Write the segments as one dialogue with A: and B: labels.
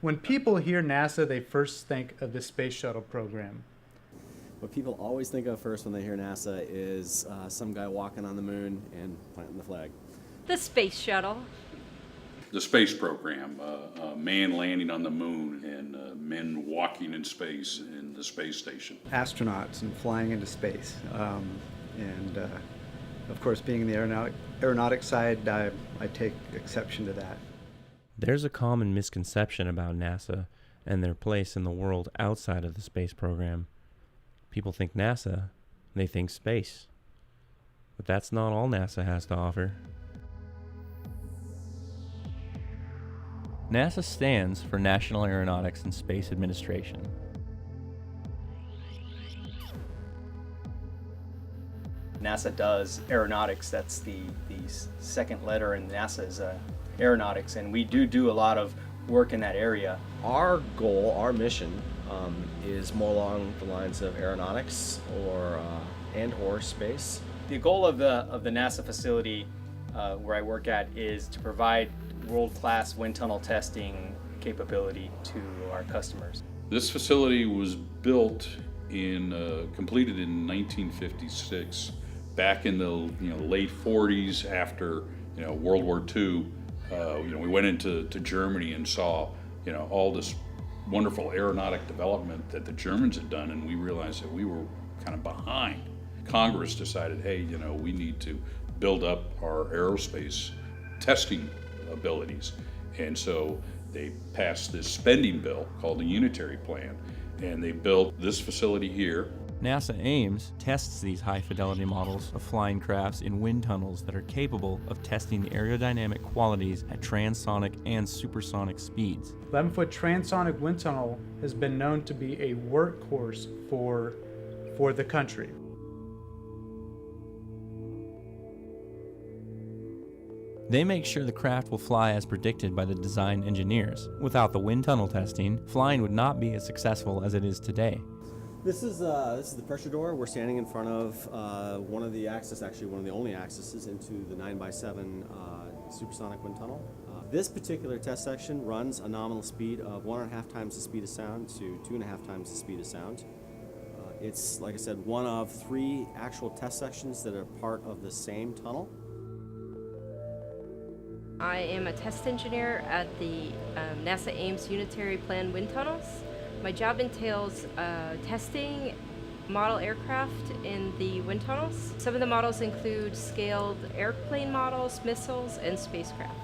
A: When people hear NASA, they first think of the space shuttle program.
B: What people always think of first when they hear NASA is some guy walking on the moon and planting the flag.
C: The space shuttle.
D: The space program, man landing on the moon and men walking in space in the space station.
E: Astronauts and flying into space. Of course, being in the aeronautics side, I take exception to that.
F: There's a common misconception about NASA and their place in the world outside of the space program. People think NASA, they think space. But that's not all NASA has to offer. NASA stands for National Aeronautics and Space Administration.
G: NASA does aeronautics. That's the second letter in NASA's aeronautics, and we do a lot of work in that area.
B: Our goal, our mission, is more along the lines of aeronautics or space.
G: The goal of the NASA facility where I work at is to provide world-class wind tunnel testing capability to our customers.
D: This facility was built completed in 1956, back in the late 40s after World War II. We went into Germany and saw all this wonderful aeronautic development that the Germans had done, and we realized that we were kind of behind. Congress decided, hey, we need to build up our aerospace testing abilities, and so they passed this spending bill called the Unitary Plan, and they built this facility here.
F: NASA Ames tests these high-fidelity models of flying crafts in wind tunnels that are capable of testing the aerodynamic qualities at transonic and supersonic speeds.
A: 11-foot transonic wind tunnel has been known to be a workhorse for the country.
F: They make sure the craft will fly as predicted by the design engineers. Without the wind tunnel testing, flying would not be as successful as it is today.
B: This is the pressure door. We're standing in front of one of the access, actually one of the only accesses into the 9x7 supersonic wind tunnel. This particular test section runs a nominal speed of 1.5 times the speed of sound to 2.5 times the speed of sound. It's, like I said, one of 3 actual test sections that are part of the same tunnel.
C: I am a test engineer at the NASA Ames Unitary Plan wind tunnels. My job entails testing model aircraft in the wind tunnels. Some of the models include scaled airplane models, missiles, and spacecraft.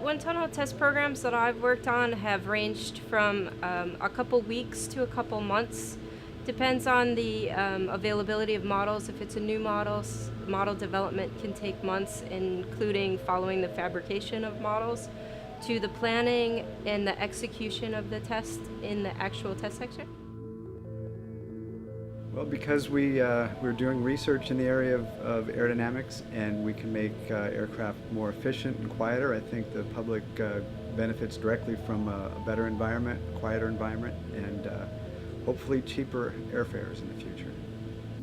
C: Wind tunnel test programs that I've worked on have ranged from a couple weeks to a couple months. Depends on the availability of models. If it's a new model development can take months, including following the fabrication of models, to the planning and the execution of the test in the actual test section.
E: Well, because we're doing research in the area of aerodynamics, and we can make aircraft more efficient and quieter, I think the public benefits directly from a better environment, quieter environment, and hopefully cheaper airfares in the future.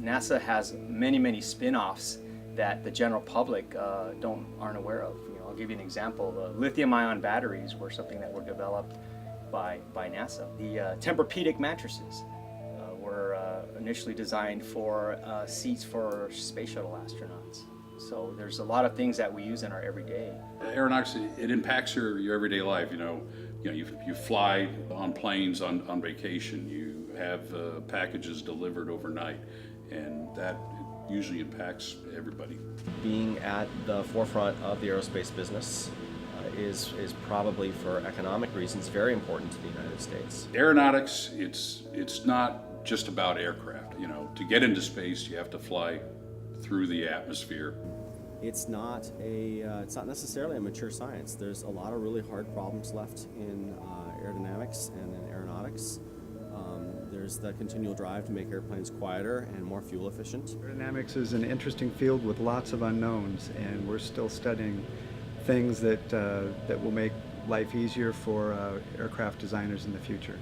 G: NASA has many spin-offs that the general public aren't aware of. I'll give you an example. Lithium-ion batteries were something that were developed by NASA. The Tempur-Pedic mattresses were initially designed for seats for space shuttle astronauts. So there's a lot of things that we use in our everyday.
D: Aeronautics, it impacts your everyday life. You fly on planes on vacation. You have packages delivered overnight, and that usually impacts everybody.
B: Being at the forefront of the aerospace business is probably, for economic reasons, very important to the United States.
D: Aeronautics, it's not just about aircraft. To get into space, you have to fly through the atmosphere.
B: It's not necessarily a mature science. There's a lot of really hard problems left in aerodynamics and in aeronautics. There's the continual drive to make airplanes quieter and more fuel efficient.
E: Aerodynamics is an interesting field with lots of unknowns, and we're still studying things that will make life easier for aircraft designers in the future.